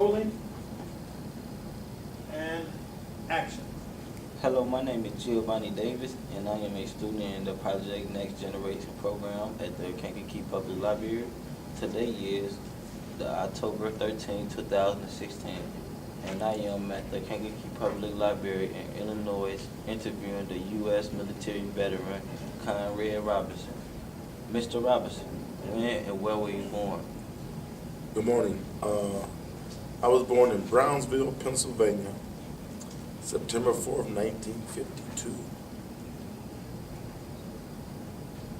Rolling and action. Hello, my name is Giovanni Davis, and I am a student in the Project Next Generation program at the Kankakee Public Library. Today is the October 13, 2016, and I am at the Kankakee Public Library in Illinois interviewing the U.S. military veteran Conrad Robinson. Mr. Robinson, when and where were you born? Good morning. I was born in Brownsville, Pennsylvania, September 4th, 1952.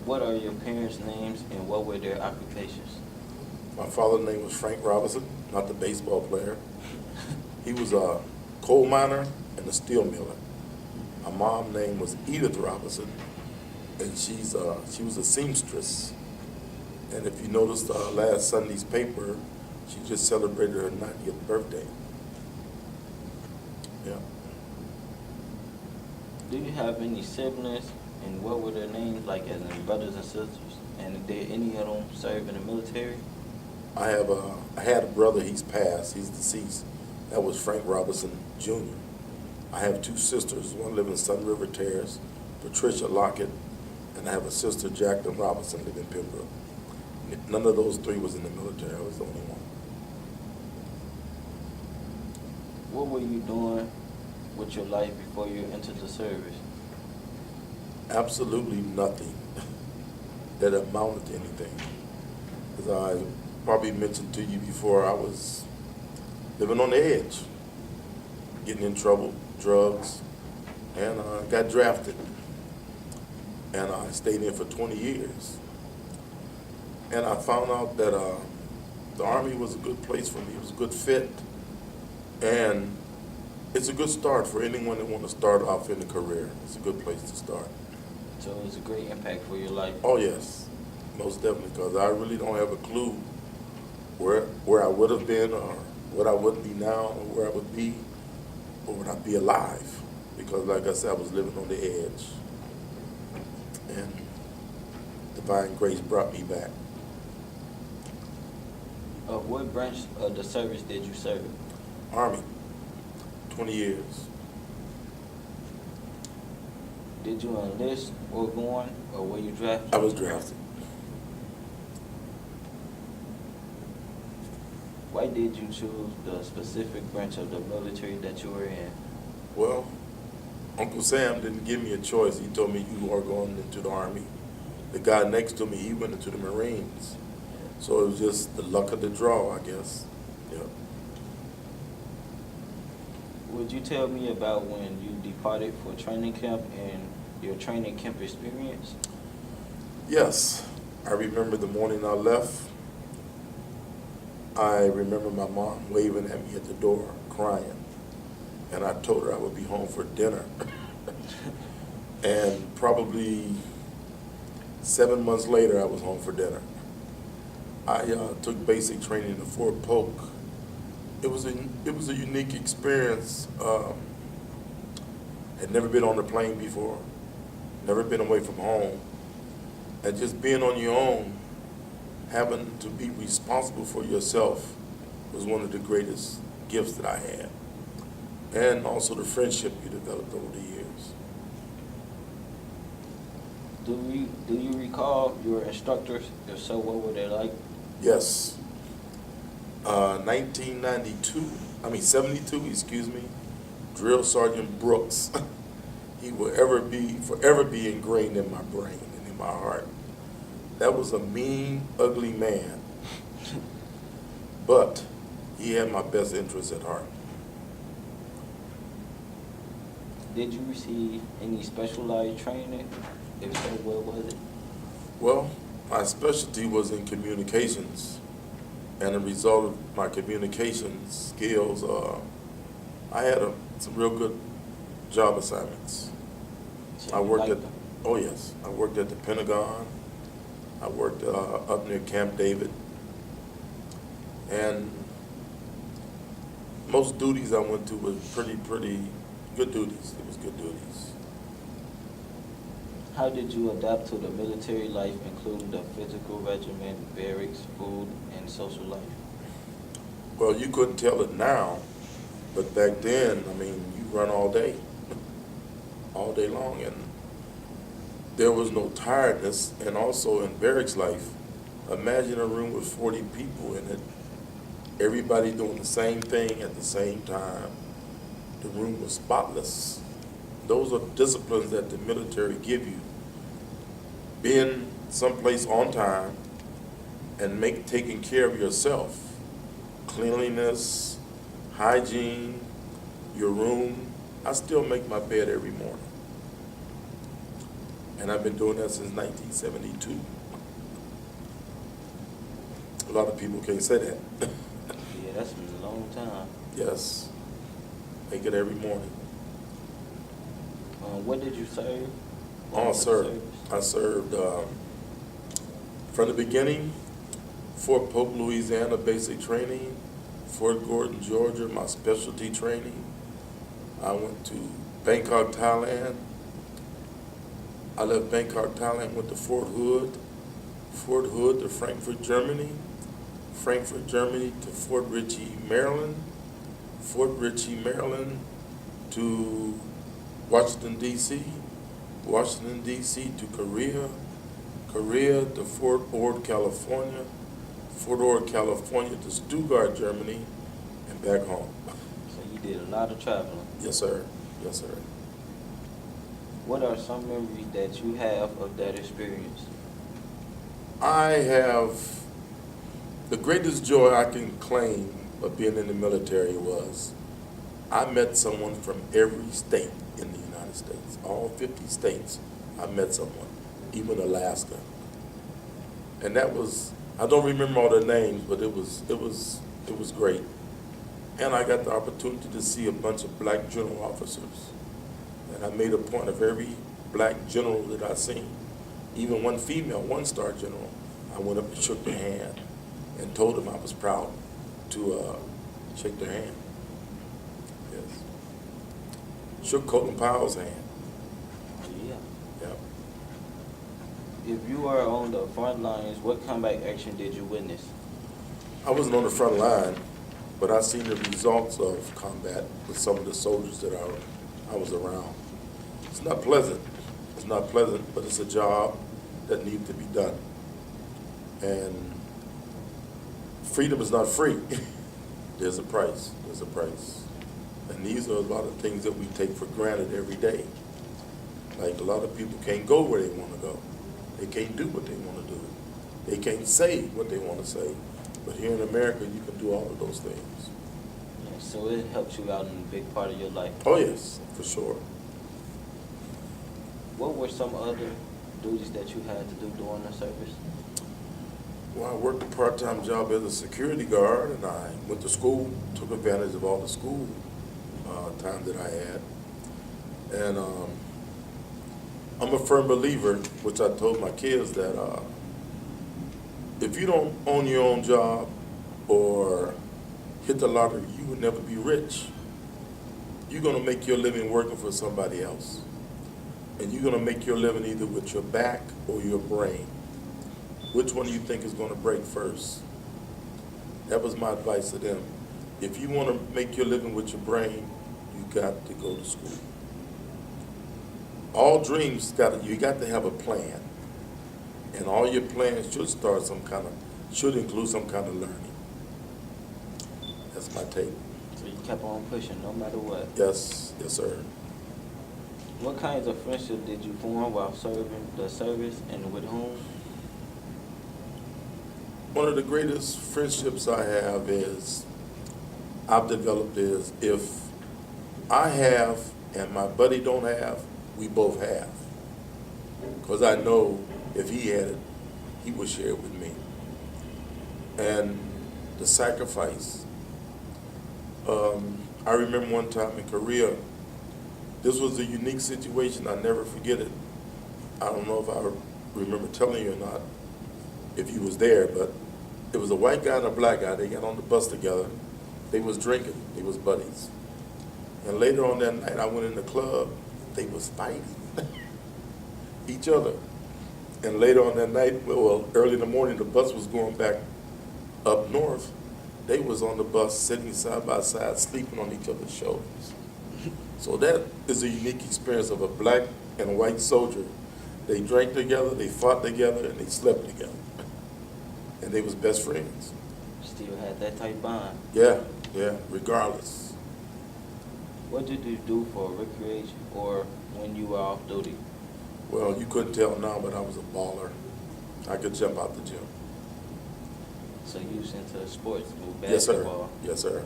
What are your parents' names and what were their occupations? My father's name was Frank Robinson, not the baseball player. He was a coal miner and a steel miller. My mom's name was Edith Robinson, and she was a seamstress. And if you noticed last Sunday's paper, she just celebrated her 90th birthday. Yeah. Do you have any siblings, and what were their names, like as in brothers and sisters? And did any of them serve in the military? I had a brother, he's passed, he's deceased. That was Frank Robinson, Jr. I have two sisters, one live in Sun River Terrace, Patricia Lockett, and I have a sister, Jacqueline Robinson, live in Pembroke. None of those three was in the military, I was the only one. What were you doing with your life before you entered the service? Absolutely nothing that amounted to anything. As I probably mentioned to you before, I was living on the edge, getting in trouble, drugs, and got drafted. And I stayed in for 20 years. And I found out that the Army was a good place for me. It was a good fit. And it's a good start for anyone that want to start off in a career. It's a good place to start. So it was a great impact for your life. Oh, yes, most definitely, because I really don't have a clue where I would have been or what I would be now or where I would be or would I be alive. Because like I said, I was living on the edge. And divine grace brought me back. What branch of the service did you serve? Army, 20 years. Did you enlist or go on, or were you drafted? I was drafted. Why did you choose the specific branch of the military that you were in? Well, Uncle Sam didn't give me a choice. He told me, you are going into the Army. The guy next to me, he went into the Marines. So it was just the luck of the draw, I guess. Yeah. Would you tell me about when you departed for training camp and your training camp experience? Yes. I remember the morning I left. I remember my mom waving at me at the door, crying. And I told her I would be home for dinner. And probably 7 months later, I was home for dinner. I took basic training at Fort Polk. It was a unique experience. Had never been on a plane before, never been away from home, and just being on your own, having to be responsible for yourself was one of the greatest gifts that I had, and also the friendship you developed over the years. Do you recall your instructors? If so, what were they like? Yes. 72, excuse me, Drill Sergeant Brooks. He will forever be ingrained in my brain and in my heart. That was a mean, ugly man, but he had my best interests at heart. Did you receive any specialized training? If so, what was it? Well, my specialty was in communications, and a result of my communications skills, I had some real good job assignments. So I you worked liked at, them? oh yes, I worked at the Pentagon. I worked up near Camp David, and most duties I went to was pretty good duties. It was good duties. How did you adapt to the military life, including the physical regimen, barracks, food, and social life? Well, you couldn't tell it now, but back then, I mean, you run all day long, and there was no tiredness. And also in barracks life, imagine a room with 40 people in it, everybody doing the same thing at the same time. The room was spotless. Those are disciplines that the military give you. Being someplace on time and taking care of yourself, cleanliness, hygiene, your room. I still make my bed every morning. And I've been doing that since 1972. A lot of people can't say that. Yeah, that's been a long time. Yes, make it every morning. What did you serve? Oh, sir, I served from the beginning, Fort Polk, Louisiana, basic training, Fort Gordon, Georgia, my specialty training. I went to Bangkok, Thailand. I left Bangkok, Thailand, went to Fort Hood to Frankfurt, Germany, Frankfurt, Germany to Fort Ritchie, Maryland, Fort Ritchie, Maryland to Washington, D.C., Washington, D.C. to Korea, Korea to Fort Ord, California, Fort Ord, California to Stuttgart, Germany, and back home. So you did a lot of traveling. Yes, sir. Yes, sir. What are some memories that you have of that experience? I have the greatest joy I can claim of being in the military was I met someone from every state in the United States, all 50 states. I met someone, even Alaska, and that was, I don't remember all their names, but it was great. And I got the opportunity to see a bunch of black general officers, and I made a point of every black general that I seen, even one female, one-star general. I went up and shook their hand and told them I was proud to shake their hand. Yes. Shook Colin Powell's hand. Yeah. Yeah. If you were on the front lines, what combat action did you witness? I wasn't on the front line, but I seen the results of combat with some of the soldiers that I was around. It's not pleasant. It's not pleasant, but it's a job that needs to be done. And freedom is not free. There's a price. There's a price. And these are a lot of things that we take for granted every day. Like a lot of people can't go where they want to go. They can't do what they want to do. They can't say what they want to say. But here in America, you can do all of those things. Yeah, so it helped you out in a big part of your life. Oh yes, for sure. What were some other duties that you had to do during the service? Well, I worked a part-time job as a security guard, and I went to school, took advantage of all the school time that I had. And I'm a firm believer, which I told my kids, that if you don't own your own job or hit the lottery, you will never be rich. You're going to make your living working for somebody else. And you're going to make your living either with your back or your brain. Which one do you think is going to break first? That was my advice to them. If you want to make your living with your brain, you got to go to school. All dreams you got to have a plan, and all your plans should should include some kind of learning. That's my take. So you kept on pushing no matter what. Yes, yes, sir. What kinds of friendships did you form while serving the service, and with whom? One of the greatest friendships I have I've developed is if I have and my buddy don't have, we both have. Because I know if he had it, he would share it with me. And the sacrifice. I remember one time in Korea, this was a unique situation. I'll never forget it. I don't know if I remember telling you or not, if you was there, but it was a white guy and a black guy. They got on the bus together. They was drinking. They was buddies. And later on that night, I went in the club. They was fighting each other. And later on that night, well, early in the morning, the bus was going back up north. they was on the bus sitting side by side, sleeping on each other's shoulders. So that is a unique experience of a black and a white soldier. They drank together, they fought together, and they slept together. And they was best friends. Still had that type bond. Yeah, yeah, regardless. What did you do for recreation or when you were off duty? Well, you couldn't tell now, but I was a baller. I could jump out the gym. So you was into sports, with Yes, sir. basketball. Yes, sir.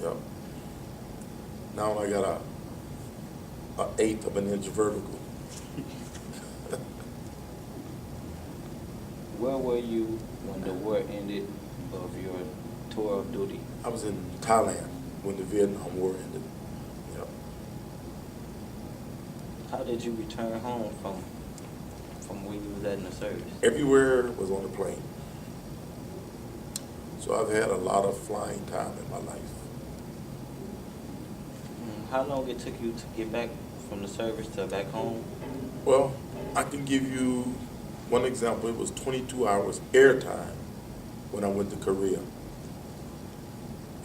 Yep. Now I got a eighth of an inch vertical. Where were you when the war ended of your tour of duty? I was in Thailand when the Vietnam War ended. Yep. How did you return home from where you was at in the service? Everywhere was on the plane. So I've had a lot of flying time in my life. How long it took you to get back from the service to back home? Well, I can give you one example. It was 22 hours airtime when I went to Korea.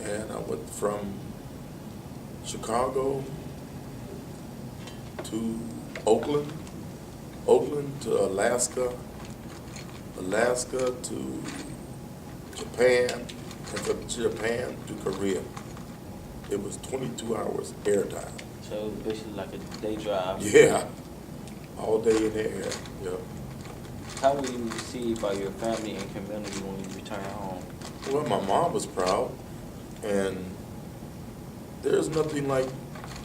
And I went from Chicago to Oakland, Oakland to Alaska, Alaska to Japan, and from Japan to Korea. It was 22 hours airtime. So it was basically like a day drive. Yeah, all day in the air. Yeah. How were you received by your family and community when you returned home? Well, my mom was proud, and there's nothing like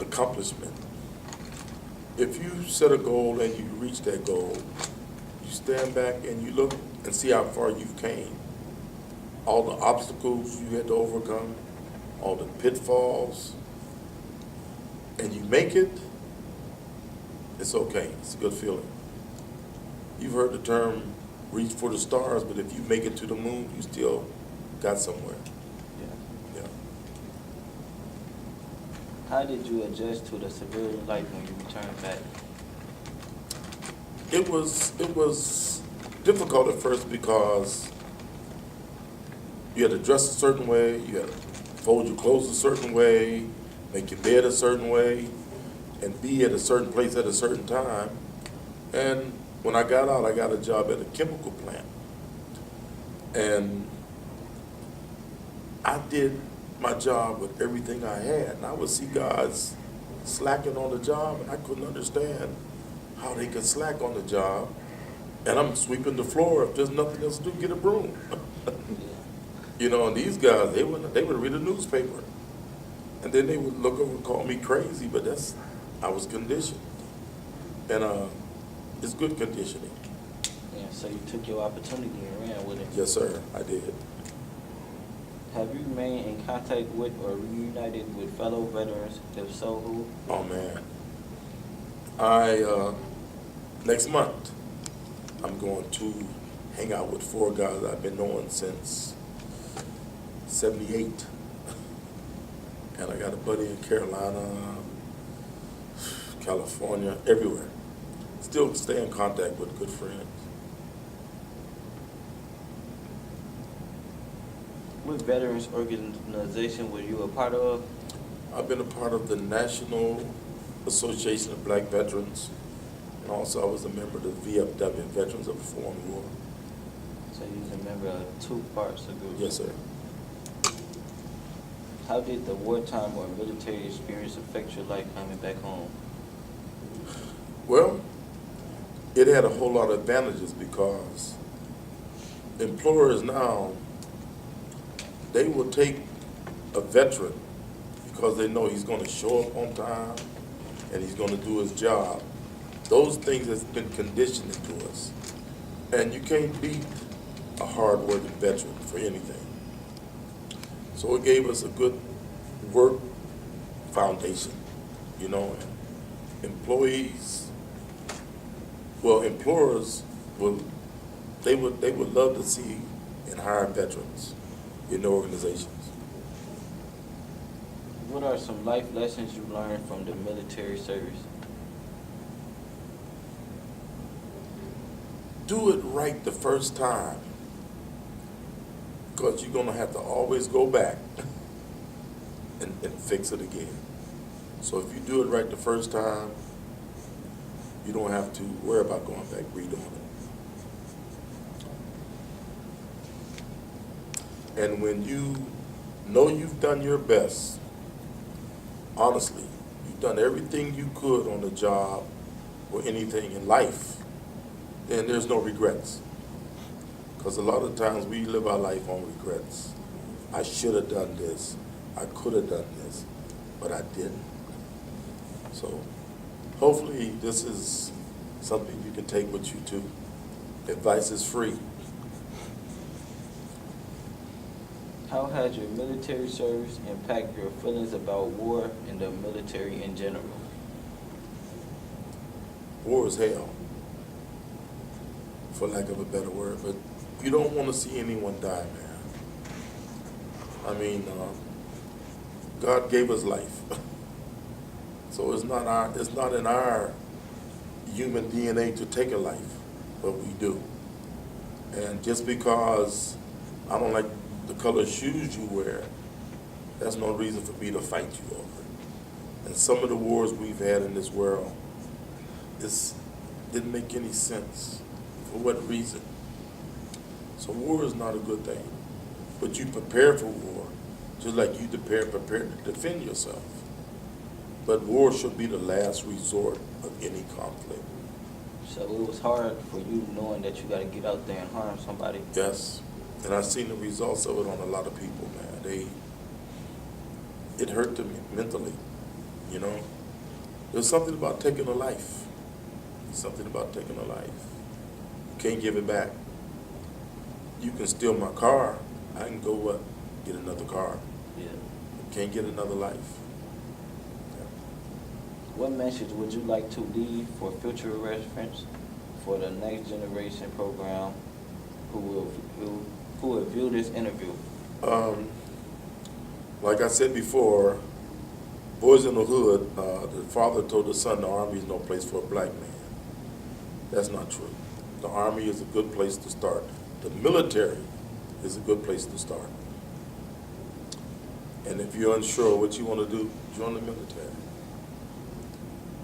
accomplishment. If you set a goal and you reach that goal, you stand back and you look and see how far you've came. All the obstacles you had to overcome, all the pitfalls, and you make it, it's okay. It's a good feeling. You've heard the term reach for the stars, but if you make it to the moon, you still got somewhere. Yeah. Yeah. How did you adjust to the civilian life when you returned back? It was difficult at first because you had to dress a certain way, you had to fold your clothes a certain way, make your bed a certain way, and be at a certain place at a certain time. And when I got out, I got a job at a chemical plant. And I did my job with everything I had. And I would see guys slacking on the job, and I couldn't understand how they could slack on the job. And I'm sweeping the floor. If there's nothing else to do, get a broom. You know, and these guys, they would read a newspaper. And then they would look over and call me crazy, but I was conditioned. And it's good conditioning. Yeah, so you took your opportunity and ran with it. Yes, sir, I did. Have you remained in contact with or reunited with fellow veterans? If so, who? Oh, man. Next month, I'm going to hang out with 4 guys I've been knowing since 78. And I got a buddy in Carolina, California, everywhere. Still stay in contact with good friends. What veterans organization were you a part of? I've been a part of the National Association of Black Veterans, and also I was a member of the VFW, Veterans of the Foreign War. So you was a member of 2 parts of the group. Yes, sir. How did the wartime or military experience affect your life coming back home? Well, it had a whole lot of advantages because employers now, they will take a veteran because they know he's going to show up on time and he's going to do his job. Those things has been conditioned into us. And you can't beat a hard-working veteran for anything. So it gave us a good work foundation, you know. And employers would love to see and hire veterans in their organizations. What are some life lessons you learned from the military service? Do it right the first time. because you're gonna have to always go back and fix it again. So if you do it right the first time, you don't have to worry about going back redoing it. And when you know you've done your best, honestly, you've done everything you could on the job or anything in life, then there's no regrets. Because a lot of times we live our life on regrets. I should have done this. I could have done this, but I didn't. So hopefully this is something you can take with you too. Advice is free. How has your military service impacted your feelings about war and the military in general? War is hell, for lack of a better word, but you don't want to see anyone die, man. I mean, God gave us life, so it's not in our human DNA to take a life, but we do. And just because I don't like the color shoes you wear, that's no reason for me to fight you over. And some of the wars we've had in this world, this didn't make any sense. For what reason? So war is not a good thing. But you prepare for war, just like you prepare to defend yourself. But war should be the last resort of any conflict. So it was hard for you knowing that you got to get out there and harm somebody? Yes. And I've seen the results of it on a lot of people, man. It hurt them mentally, you know. There's something about taking a life. There's something about taking a life. You can't give it back. You can steal my car. I can go what? Get another car. Yeah. You can't get another life. Yeah. What message would you like to leave for future reference for the next generation program who will view this interview? Like I said before, Boys in the Hood, the father told the son the Army is no place for a black man. That's not true. The Army is a good place to start. The military is a good place to start. And if you're unsure what you want to do, join the military,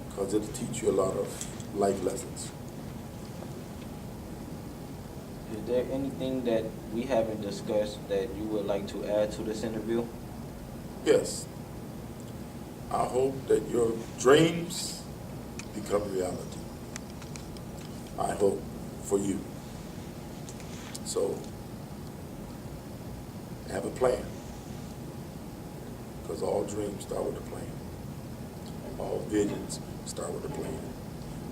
because it'll teach you a lot of life lessons. Is there anything that we haven't discussed that you would like to add to this interview? Yes. I hope that your dreams become reality. I hope for you. So, have a plan. Because all dreams start with a plan. All visions start with a plan.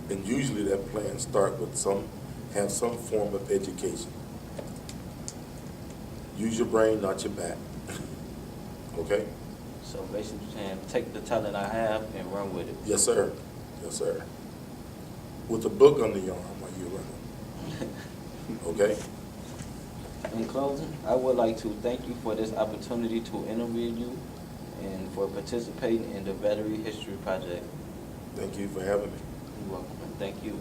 And usually that plan starts with have some form of education. Use your brain, not your back. Okay? So basically saying, take the talent I have and run with it. Yes, sir. Yes, sir. With a book under your arm while you're running. Okay? In closing, I would like to thank you for this opportunity to interview you and for participating in the Battery History Project. Thank you for having me. You're welcome. Thank you.